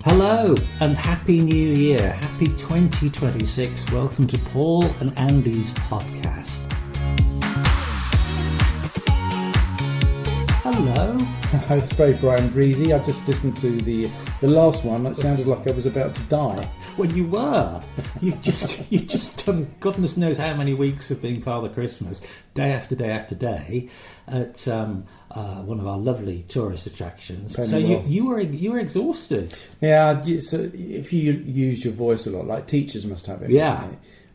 Hello and Happy New Year. Happy 2026. Welcome to Paul and Andy's podcast. Hello. It's very bright and breezy. I just listened to the last one. It sounded like I was about to die. Well, you were. You've just done goodness knows how many weeks of being Father Christmas, day after day after day, at one of our lovely tourist attractions. So you were exhausted. Yeah. So if you use your voice a lot, like teachers must have it. Yeah.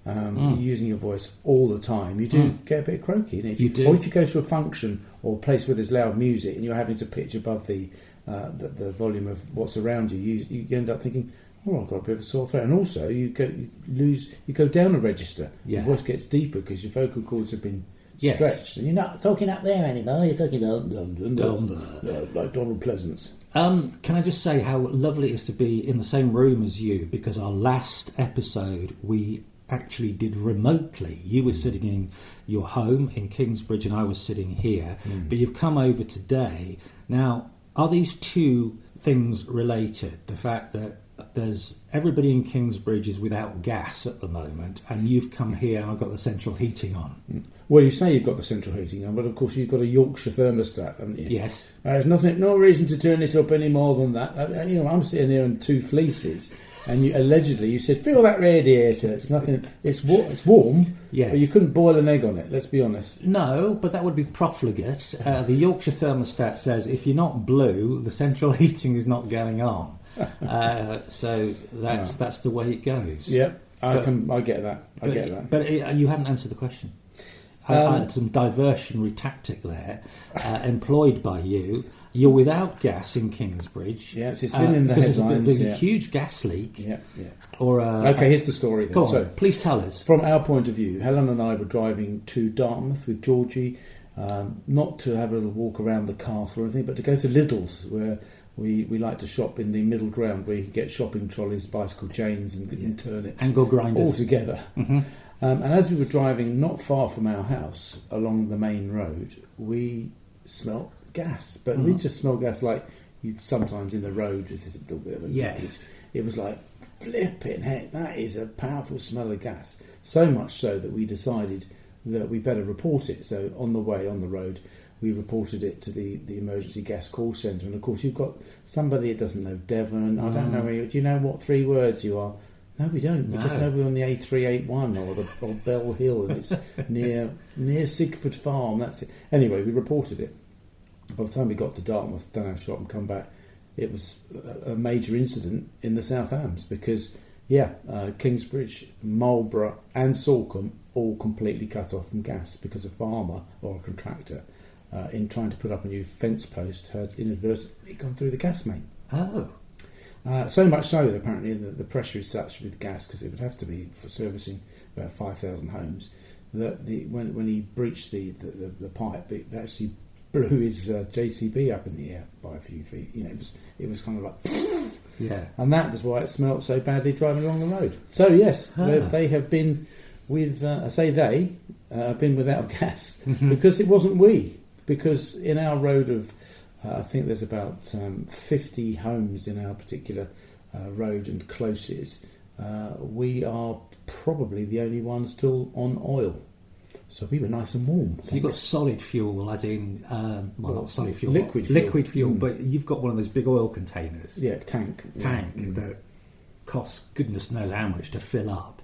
You're using your voice all the time. You do get a bit croaky. You do. Or if you go to a function or a place where there's loud music and you're having to pitch above the volume of what's around you, you end up thinking, oh, I've got a bit of a sore throat. And also you go down a register. Yeah. Your voice gets deeper because your vocal cords have been Yes. stretched. And you're not talking up there anymore. You're talking down like Donald Pleasance. Can I just say how lovely it is to be in the same room as you, because our last episode we actually did remotely. You were sitting in your home in Kingsbridge and I was sitting here, but you've come over today. Now, are these two things related? The fact that there's everybody in Kingsbridge is without gas at the moment, and you've come here and I've got the central heating on. Well, you say you've got the central heating on, but of course you've got a Yorkshire thermostat, haven't you? Yes. There's no reason to turn it up any more than that. I'm sitting here on two fleeces, and you said, fill that radiator. It's nothing. It's warm. Yes. But you couldn't boil an egg on it. Let's be honest. No, but that would be profligate. The Yorkshire thermostat says if you're not blue, the central heating is not going on. So that's the way it goes. Yeah, I get that. I get that. But you haven't answered the question. I had some diversionary tactic there employed by you. You're without gas in Kingsbridge. Yes, it's been in the headlines. There's a huge gas leak. Yeah. Okay, here's the story then. Go on, so, please tell us. From our point of view, Helen and I were driving to Dartmouth with Georgie, not to have a little walk around the castle or anything, but to go to Lidl's, where we like to shop in the middle ground, where you can get shopping trolleys, bicycle chains and turnips. Angle grinders. All together. Mm-hmm. And as we were driving not far from our house along the main road, we smelt gas. But we just smell gas like you sometimes in the road with this little bit of a yes. It was like, flipping heck, that is a powerful smell of gas. So much so that we decided that we better report it. So on the way on the road, we reported it to the emergency gas call centre. And of course, you've got somebody that doesn't know Devon. I don't know where you. Do you know what 3 words you are? No, we don't. We just know we're on the A381 or Bell Hill, and it's near Sigford Farm. That's it. Anyway, we reported it. By the time we got to Dartmouth, done our shop and come back, it was a major incident in the South Hams because, Kingsbridge, Marlborough and Salcombe all completely cut off from gas because a farmer or a contractor in trying to put up a new fence post had inadvertently gone through the gas main. Oh. So much so that apparently the pressure is such with gas, because it would have to be for servicing about 5,000 homes, that when he breached the pipe, it actually blew his JCB up in the air by a few feet. It was kind of like yeah, and that was why it smelt so badly driving along the road. So yes, they have been with have been without gas because it wasn't we. Because in our road of I think there's about 50 homes in our particular road and closes. We are probably the only ones still on oil. So we were nice and warm. So you've got solid fuel, as in, not solid fuel. Liquid fuel. But you've got one of those big oil containers. Yeah, tank. That costs goodness knows how much to fill up.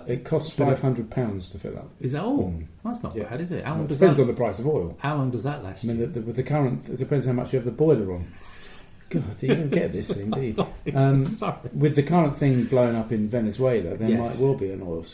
It costs £500 to fill up. Is that all? That's not bad, is it? How long it depends on the price of oil. How long does that last? I mean, with the current, it depends how much you have the boiler on. God, you don't get this thing, do you? With the current thing blowing up in Venezuela, there might well be an oil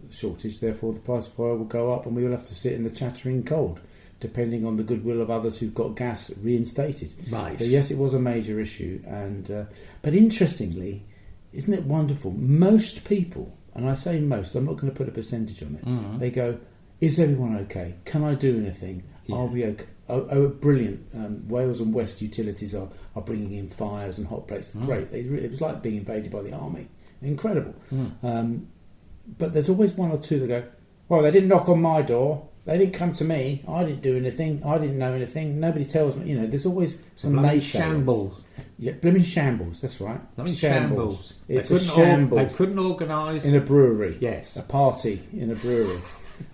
shortage. Therefore, the price of oil will go up, and we will have to sit in the chattering cold, depending on the goodwill of others who've got gas reinstated. Right. But yes, it was a major issue, and but interestingly, isn't it wonderful? Most people, and I say most, I'm not going to put a percentage on it. They go, "Is everyone okay? Can I do anything? Are we okay?" Oh, brilliant. Wales and West utilities are bringing in fires and hot plates. Great. It was like being invaded by the army. Incredible. But there's always one or two that go, well, they didn't knock on my door. They didn't come to me. I didn't do anything. I didn't know anything. Nobody tells me. There's always some naysayers. Shambles. Yeah, blooming shambles. That's right. Shambles. It's a shambles. They couldn't organise in a brewery. Yes, a party in a brewery.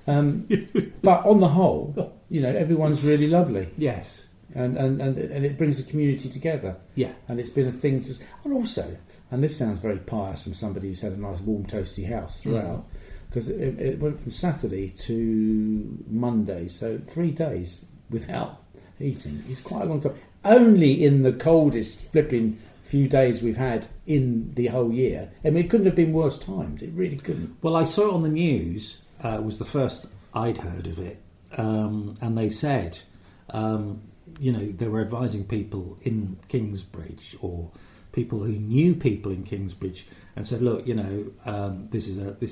But on the whole, everyone's really lovely. Yes, and it brings the community together. Yeah, and it's been a thing to. And also, and this sounds very pious from somebody who's had a nice warm toasty house throughout. Because it went from Saturday to Monday, so 3 days without heating is quite a long time. Only in the coldest flipping few days we've had in the whole year. I mean, it couldn't have been worse timed. It really couldn't. Well, I saw it on the news. It was the first I'd heard of it, and they said, they were advising people in Kingsbridge or people who knew people in Kingsbridge and said, look, this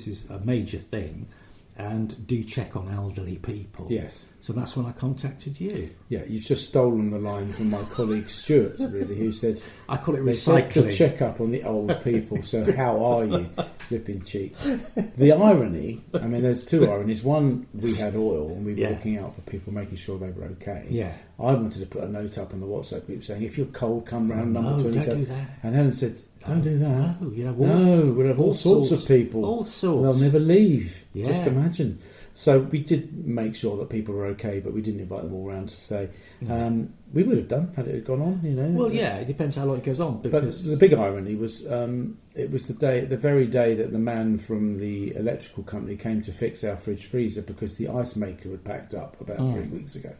is a major thing, and do check on elderly people. Yes. So that's when I contacted you. Yeah, you've just stolen the line from my colleague Stuart, really, who said... I call it recycling. They said to check up on the old people, so how are you, flipping cheek? The irony, I mean, there's two ironies. One, we had oil, and we were looking out for people, making sure they were okay. Yeah. I wanted to put a note up on the WhatsApp group saying, if you're cold, come round number 27. Don't do that. And Helen said... Don't do that. No, we'll have all sorts of people. All sorts. They'll never leave. Yeah. Just imagine. So we did make sure that people were okay, but we didn't invite them all round to say. We would have done had it gone on, Well, yeah, it depends how long it goes on. Because but the big irony was it was the very day that the man from the electrical company came to fix our fridge freezer because the ice maker had packed up about 3 weeks ago.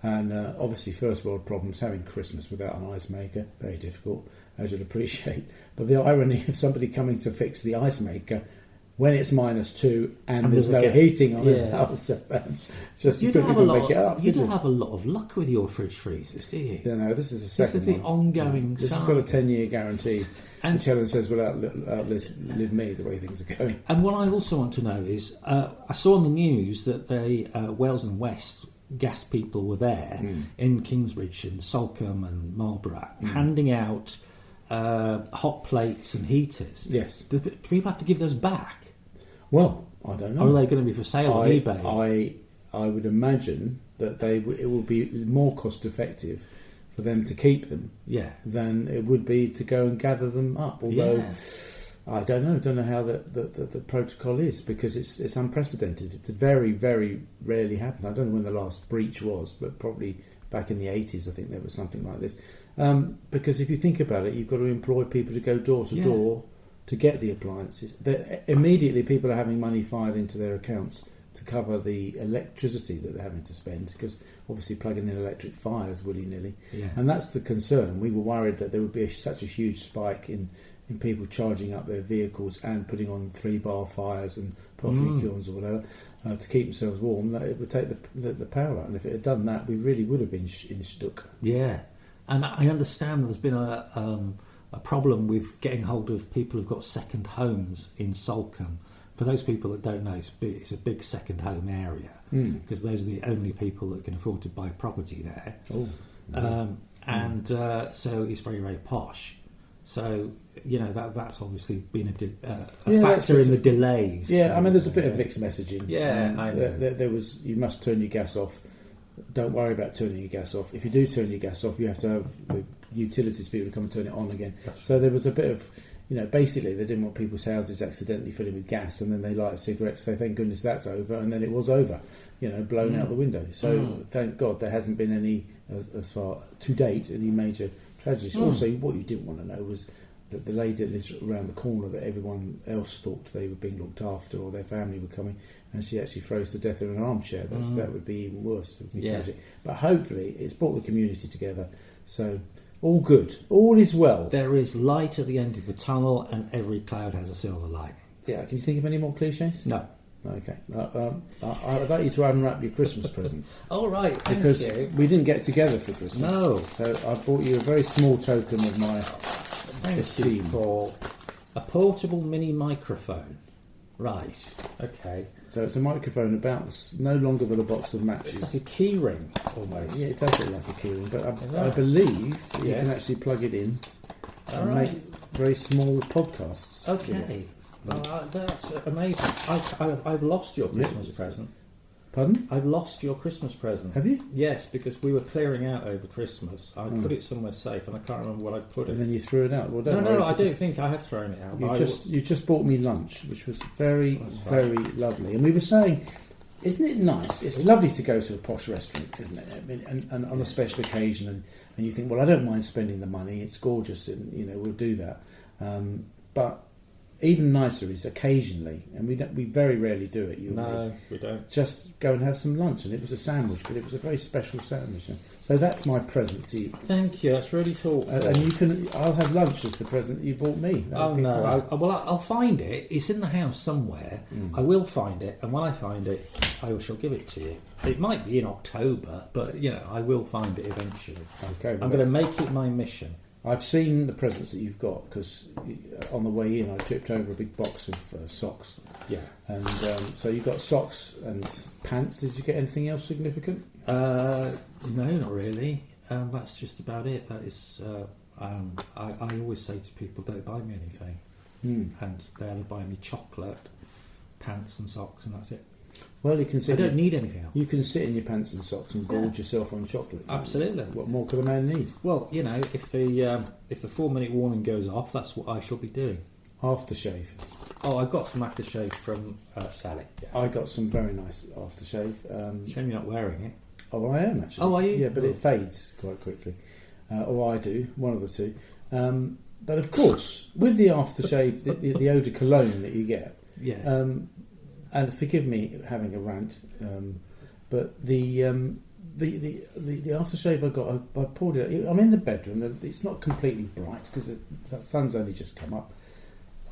And obviously first world problems, having Christmas without an ice maker, very difficult, as you'll appreciate. But the irony of somebody coming to fix the ice maker when it's -2 and there's no heating on it. Just you couldn't even make it up. You don't have a lot of luck with your fridge freezers, do you? No, this is the second one. This is the ongoing This has got a 10-year guarantee, which Helen says will outlive me, the way things are going. And what I also want to know is, I saw on the news that the Wales and West gas people were there in Kingsbridge and Salcombe and Marlborough handing out hot plates and heaters. Yes. Do people have to give those back? Well, I don't know. Or are they going to be for sale on eBay? I would imagine that it will be more cost effective for them to keep them than it would be to go and gather them up. Although I don't know how the protocol is, because it's unprecedented. It's very, very rarely happened. I don't know when the last breach was, but probably back in the 80s I think there was something like this. Because if you think about it, you've got to employ people to go door to door to get the appliances. Immediately people are having money fired into their accounts to cover the electricity that they're having to spend, because obviously plugging in electric fires willy-nilly. And that's the concern. We were worried that there would be such a huge spike in people charging up their vehicles and putting on 3-bar fires and pottery kilns or whatever to keep themselves warm, that it would take the power out. And if it had done that, we really would have been in stuck. Yeah, and I understand there's been a problem with getting hold of people who've got second homes in Salcombe. For those people that don't know, it's a big second home area, because those are the only people that can afford to buy property there. So it's very, very posh. So, that's obviously been a factor in the delays. Yeah, I mean, there's a bit of mixed messaging. Yeah, I know. There was, you must turn your gas off. Don't worry about turning your gas off. If you do turn your gas off, you have to have the utilities people to come and turn it on again. So there was a bit of, basically they didn't want people's houses accidentally filling with gas, and then they light a cigarette to say, thank goodness that's over, and then it was over, blown out the window. So thank God there hasn't been any, as far to date, any major tragedies. Also, what you didn't want to know was that the lady that lives around the corner, that everyone else thought they were being looked after or their family were coming, and she actually froze to death in an armchair. That would be even worse. It would be tragic. But hopefully it's brought the community together. So all good. All is well. There is light at the end of the tunnel, and every cloud has a silver lining. Yeah. Can you think of any more cliches? No. Okay. I'd like you to unwrap your Christmas present. All right. Because we didn't get together for Christmas. No. So I brought you a very small token of my esteem. For a portable mini microphone. Right. Okay. So it's a microphone about no longer than a box of matches. It's like a key ring, almost. Yeah, it does look like a key ring, but I believe that you can actually plug it in and make very small podcasts. Okay. That's amazing. I've lost your Christmas present. Pardon? I've lost your Christmas present. Have you? Yes, because we were clearing out over Christmas. I put it somewhere safe, and I can't remember what I put it. And then you threw it out. Well, don't No, worry, I don't think I have thrown it out. You just bought me lunch, which was very, very lovely. And we were saying, isn't it nice? It's lovely to go to a posh restaurant, isn't it? I mean, and on a special occasion, and you think, well, I don't mind spending the money. It's gorgeous, and we'll do that. But even nicer is occasionally, and we very rarely do it. No, we don't. Just go and have some lunch, and it was a sandwich, but it was a very special sandwich. So that's my present to you. Thank you. That's really thoughtful. And I'll have lunch as the present you bought me. Oh no! I'll find it. It's in the house somewhere. I will find it, and when I find it, I shall give it to you. It might be in October, but I will find it eventually. Okay. I'm going to make it my mission. I've seen the presents that you've got because on the way in I tripped over a big box of socks. Yeah. And so you got socks and pants. Did you get anything else significant? No, not really. That's just about it. That is. I always say to people, don't buy me anything, and they only buy me chocolate, pants and socks, and that's it. Well, you can sit. I don't need anything else. You can sit in your pants and socks and gorge yourself on chocolate. Absolutely. What more could a man need? Well, if the 4-minute warning goes off, that's what I shall be doing. Aftershave. Oh, I got some aftershave from Sally. Yeah. I got some very nice aftershave. Shame you're not wearing it. Oh, I am actually. Oh, are you? Yeah, but it fades quite quickly. Or I do, one of the two. But of course, with the aftershave, the eau de cologne that you get. Yeah. And forgive me having a rant, but the aftershave I got, I poured it. I'm in the bedroom. It's not completely bright because the sun's only just come up,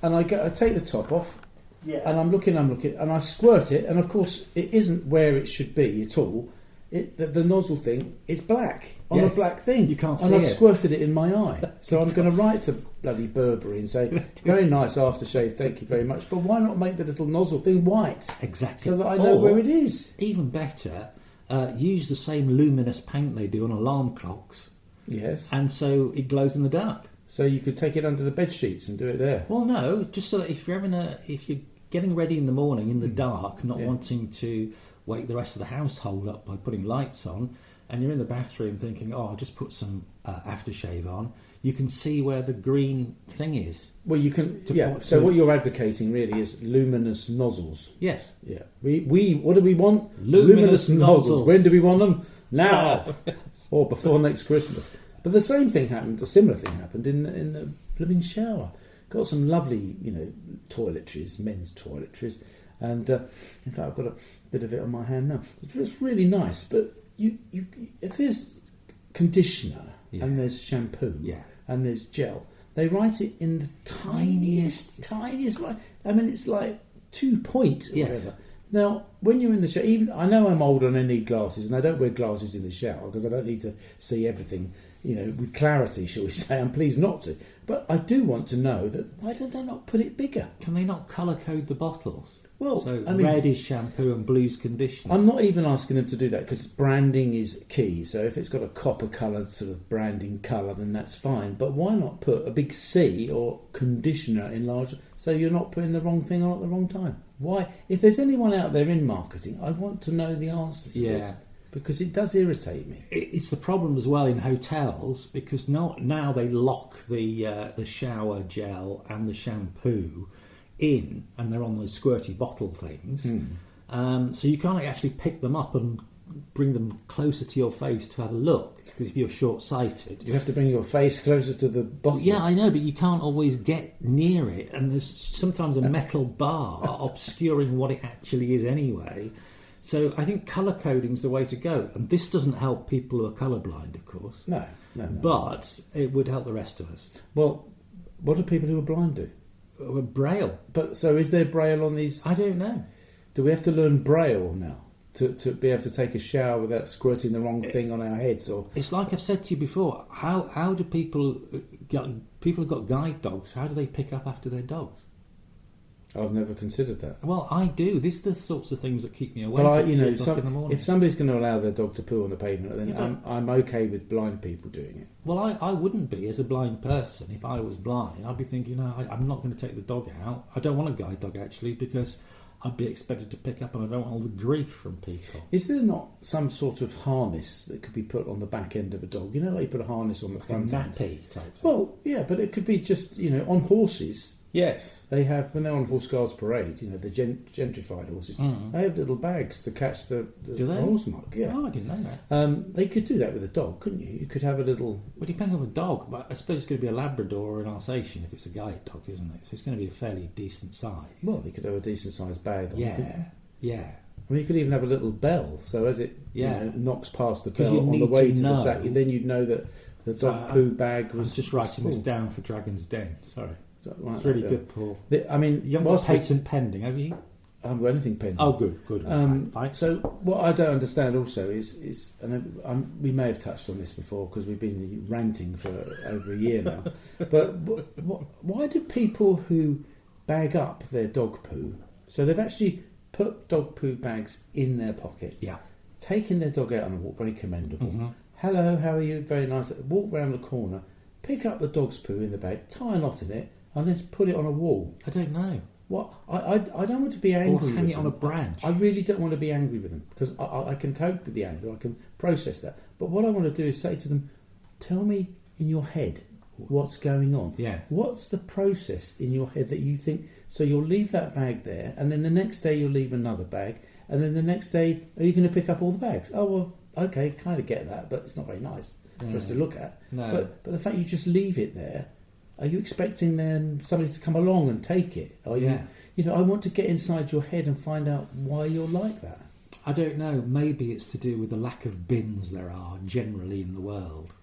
and I take the top off, and I'm looking, and I squirt it, and of course it isn't where it should be at all. The nozzle thing is black on a black thing. You can't see it. And I've squirted it in my eye. So I'm going to write to bloody Burberry and say, very nice aftershave, thank you very much. But why not make the little nozzle thing white? Exactly. So that I know where it is. Even better, use the same luminous paint they do on alarm clocks. Yes. And so it glows in the dark. So you could take it under the bed sheets and do it there. Well, no, just so that if you're getting ready in the morning in the dark, not wanting to wake the rest of the household up by putting lights on, and you're in the bathroom thinking, I'll just put some aftershave on, you can see where the green thing is. Well, you can. So what you're advocating really is luminous nozzles. Yes. Yeah. We what do we want? Luminous nozzles. When do we want them? Now, or before next Christmas. But the same thing happened. A similar thing happened in the blooming shower. Got some lovely, toiletries, men's toiletries. And in fact, I've got a bit of it on my hand now. It's really nice, but if there's conditioner and there's shampoo and there's gel, they write it in the tiniest. I mean, it's like 2 point or whatever. Now, when you're in the shower, even I know I'm old and I need glasses, and I don't wear glasses in the shower because I don't need to see everything, with clarity, shall we say. I'm pleased not to. But I do want to know that why don't they not put it bigger? Can they not colour code the bottles? Well, so red is shampoo and blue's conditioner. I'm not even asking them to do that because branding is key. So if it's got a copper-coloured sort of branding colour, then that's fine. But why not put a big C or conditioner in large so you're not putting the wrong thing on at the wrong time? Why? If there's anyone out there in marketing, I want to know the answer to this. Because it does irritate me. It's the problem as well in hotels because now they lock the shower gel and the shampoo in, and they're on those squirty bottle things. So you can't actually pick them up and bring them closer to your face to have a look because if you're short-sighted, you have to bring your face closer to the bottle. Yeah, I know, but you can't always get near it, and there's sometimes a metal bar obscuring what it actually is anyway. So I think colour coding is the way to go, and this doesn't help people who are colourblind, of course. No. But it would help the rest of us. Well, what do people who are blind do? Braille. But so is there Braille on these? I don't know. Do we have to learn Braille now to be able to take a shower without squirting the wrong thing on our heads? Or it's like I've said to you before. How do people who've got guide dogs? How do they pick up after their dogs? I've never considered that. Well, I do. These are the sorts of things that keep me awake. But in the morning. If somebody's going to allow their dog to poo on the pavement, then I'm okay with blind people doing it. Well, I wouldn't be as a blind person. If I was blind, I'd be thinking, I'm not going to take the dog out. I don't want a guide dog actually because I'd be expected to pick up, and I don't want all the grief from people. Is there not some sort of harness that could be put on the back end of a dog? You know, like you put a harness on the front end. Nappy type thing. Well, yeah, but it could be just, on horses. Yes. They have, when they're on Horse Guards Parade, the gentrified horses, they have little bags to catch the horse muck. Yeah. Oh, I didn't know that. They could do that with a dog, couldn't you? You could have a little... Well, it depends on the dog, but I suppose it's going to be a Labrador or an Alsatian if it's a guide dog, isn't it? So it's going to be a fairly decent size. Well, they could have a decent-sized bag on. Yeah. I mean, you could even have a little bell, so as it knocks past the bell on the need way to to the know. sack, then you'd know that the dog poo bag was... I'm just writing was this down for Dragon's Den, sorry. Right, It's really good, Paul. You haven't got patent pending, have you? I haven't got anything pending. Oh, good. Right. So what I don't understand also is we may have touched on this before because we've been ranting for over a year now, but why do people who bag up their dog poo, so they've actually put dog poo bags in their pockets, taking their dog out on a walk, very commendable. Hello, how are you? Very nice. Walk round the corner, pick up the dog's poo in the bag, tie a knot in it, and then put it on a wall. I don't know. What I don't want to be angry. Or hang with it on them. a branch. I really don't want to be angry with them because I can cope with the anger. I can process that. But what I want to do is say to them, "Tell me in your head what's going on. Yeah. What's the process in your head that you think? So you'll leave that bag there, and then the next day you'll leave another bag, and then the next day are you going to pick up all the bags? Oh well, okay, kind of get that, but it's not very nice for us to look at. No. But the fact you just leave it there. Are you expecting then somebody to come along and take it? Are you? I want to get inside your head and find out why you're like that. I don't know. Maybe it's to do with the lack of bins there are generally in the world,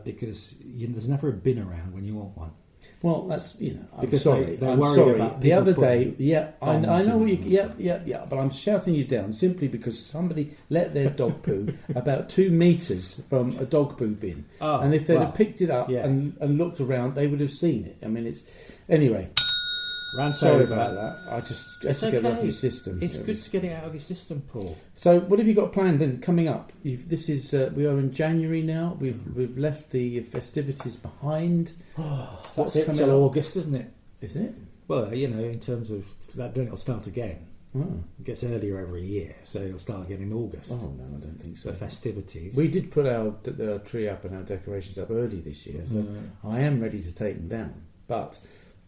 because there's never a bin around when you want one. Well, that's I'm because sorry. they're I'm worried sorry. about The other day, I bombs know what you. and Yeah. But I'm shouting you down simply because somebody let their dog poo about 2 metres from a dog poo bin, and if they'd have picked it up and looked around, they would have seen it. I mean, it's anyway. Sorry about that. I just have to get it off your system. It's good to get it out of your system, Paul. So, what have you got planned then coming up? This is we are in January now. We've left the festivities behind. That's it till August, isn't it? Is it? Well, in terms of that, then it'll start again. Oh. It gets earlier every year, so it'll start again in August. Oh no, I don't think so. The festivities. We did put our tree up and our decorations up early this year, so I am ready to take them down. But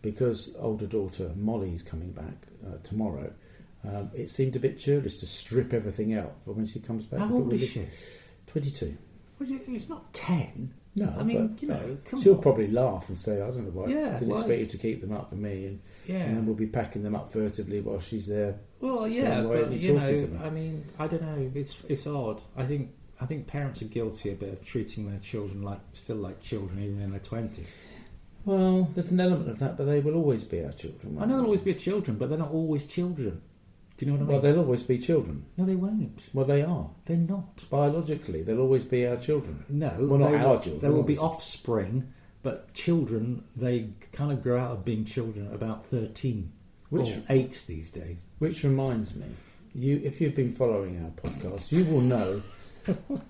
because older daughter Molly's coming back tomorrow, it seemed a bit churlish to strip everything out for when she comes back. How old is she? 22. Well, it's not 10. No, I mean, but, she'll probably laugh and say, "I don't know why. Yeah, didn't expect you to keep them up for me." And then we'll be packing them up furtively while she's there. Well, yeah, but I mean, I don't know. It's odd. I think parents are guilty a bit of treating their children like children, even in their 20s. Well, there's an element of that, but they will always be our children. I know they'll always be children, but they're not always children. Do you know what I mean? Well, they'll always be children. No, they won't. Well, they are. They're not. Biologically, they'll always be our children. No. Well, not our children. There will be offspring, but children, they kind of grow out of being children at about 13. Or 8 these days. Which reminds me, if you've been following our podcast, you will know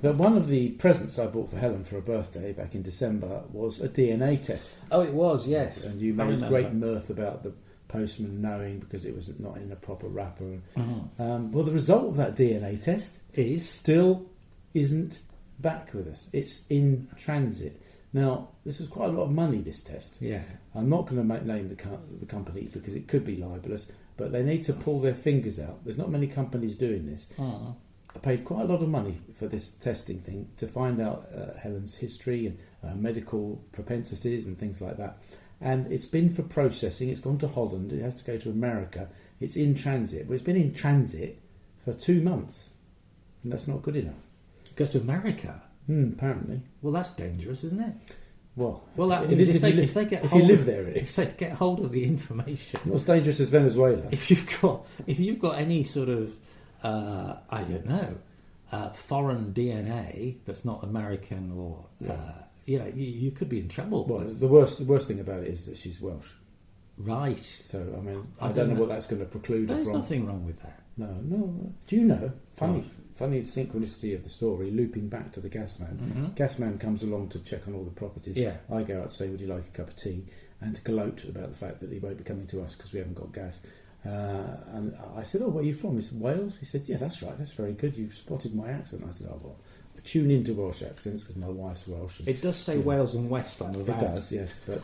that one of the presents I bought for Helen for her birthday back in December was a DNA test. Oh, it was, yes. And you made great mirth about the postman knowing because it was not in a proper wrapper. Well, the result of that DNA test still isn't back with us. It's in transit. Now, this was quite a lot of money, this test. Yeah. I'm not going to name the company because it could be libelous, but they need to pull their fingers out. There's not many companies doing this. I paid quite a lot of money for this testing thing to find out Helen's history and medical propensities and things like that. And it's been for processing. It's gone to Holland. It has to go to America. It's in transit. But it's been in transit for 2 months. And that's not good enough. It goes to America? Apparently. Well, that's dangerous, isn't it? Well, that it is if they get hold of the information. Not as dangerous as Venezuela. If you've got any sort of I don't know foreign DNA that's not American or you could be in trouble. Well, the worst thing about it is that she's Welsh. Right. So I mean, I don't know what that's going to preclude her from. There's nothing wrong with that. No. Do you know? Funny synchronicity of the story, looping back to the gas man. Gas man comes along to check on all the properties. Yeah. I go out to say, would you like a cup of tea? And to gloat about the fact that he won't be coming to us because we haven't got gas. And I said, "Oh, where are you from?" He said, "Wales." He said, "Yeah, that's right. That's very good. You've spotted my accent." I said, "Oh, well, I tune into Welsh accents because my wife's Welsh." It does say Wales and West on the van. It does, yes. But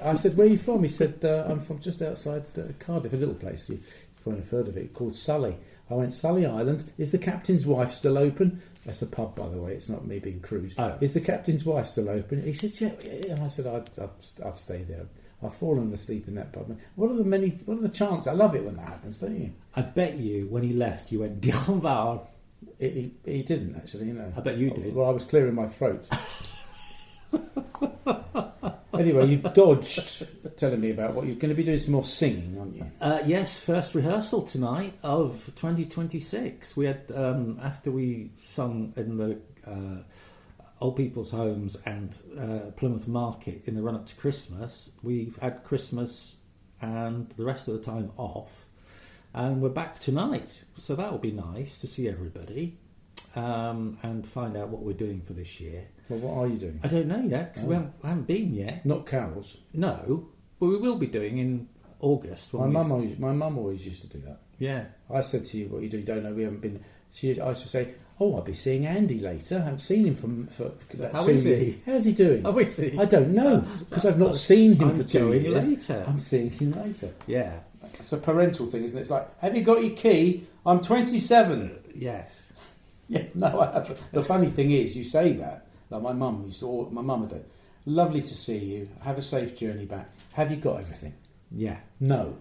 I said, "Where are you from?" He said, "I'm from just outside Cardiff, a little place. You won't have heard of it, called Sully." I went, "Sully Island. Is the captain's wife still open?" That's a pub, by the way. It's not me being crude. Oh. "Is the captain's wife still open?" He said, "Yeah." And I said, "I've stayed there. I've fallen asleep in that pub." What are the chances? I love it when that happens, don't you? I bet you, when he left, you went, "Diolch yn fawr." He didn't, actually, no. I bet you did. Well, I was clearing my throat. Anyway, you've dodged telling me about what you're going to be doing. Some more singing, aren't you? Yes, first rehearsal tonight of 2026. We had, after we sung in the old people's homes and Plymouth Market in the run-up to Christmas, we've had Christmas and the rest of the time off. And we're back tonight, so that will be nice to see everybody and find out what we're doing for this year. Well, what are you doing? I don't know yet, because we haven't been yet. Not carols? No, but we will be doing in August. My mum always used to do that. Yeah. I said to you, "What you do? You don't know, we haven't been..." I used to say, "Oh, I'll be seeing Andy later. I haven't seen him for about how 2 is years. he? How's he doing?" How is he? I don't know, because I've not seen him for 2 going years. later. I'm seeing him later. Yeah. It's a parental thing, isn't it? It's like, "Have you got your key? I'm 27. Yes. Yeah, no, I haven't. The funny thing is, you say that. Like my mum would say, "Lovely to see you. Have a safe journey back. Have you got everything?" Yeah. No.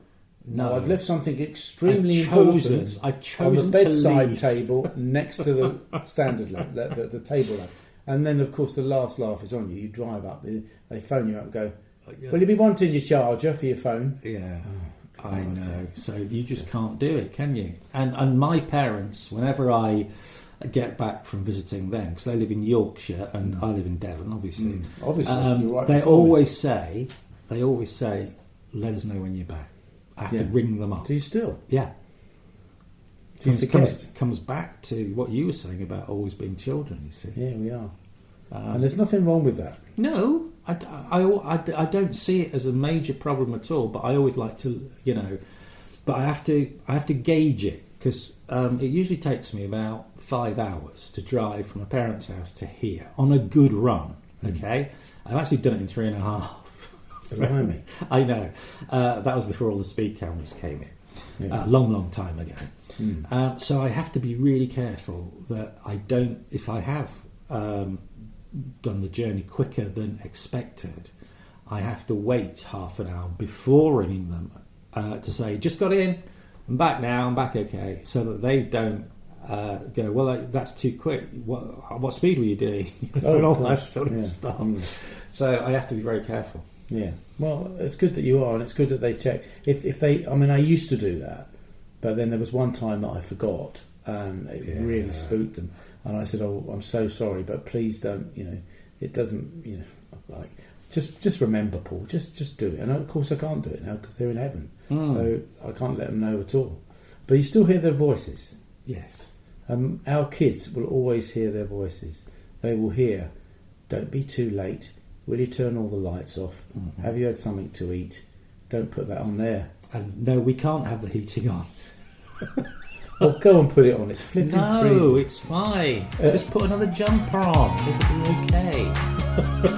No. I've left something extremely I've important chosen on the bedside to leave. table next to the standard lamp, the table lamp. And then, of course, the last laugh is on you. You drive up, they phone you up and go, "Will you be wanting your charger for your phone?" Yeah. I know. So you just can't do it, can you? And my parents, whenever I get back from visiting them, because they live in Yorkshire and I live in Devon, obviously. Obviously, you're right. They always say, "Let us know when you're back." I have to ring them up. Do you still? Yeah. Do you forget? Comes back to what you were saying about always being children, you see. Yeah, we are. And there's nothing wrong with that. No, I don't see it as a major problem at all, but I always like to, but I have to gauge it, because it usually takes me about 5 hours to drive from my parents' house to here on a good run, okay? I've actually done it in 3.5. Blimey. I know. That was before all the speed cameras came in. Yeah. A long time ago. So I have to be really careful that I don't, if I have done the journey quicker than expected, I have to wait half an hour before ringing them to say, "Just got in, I'm back now, I'm back okay," so that they don't go, "Well, that's too quick. What speed were you doing?" And all that sort of stuff. So I have to be very careful. Yeah, well, it's good that you are, and it's good that they check. If they, I used to do that, but then there was one time that I forgot, and it really spooked them. And I said, "Oh, I'm so sorry, but please don't. It doesn't. Like just remember, Paul. Just do it." And of course, I can't do it now because they're in heaven, so I can't let them know at all. But you still hear their voices. Yes. Our kids will always hear their voices. They will hear, "Don't be too late. Will you turn all the lights off? Mm-hmm. Have you had something to eat? Don't put that on there." And no, we can't have the heating on. Well, go and put it on. It's flipping freezing. No, it's fine. Just put another jumper on. It'll be okay.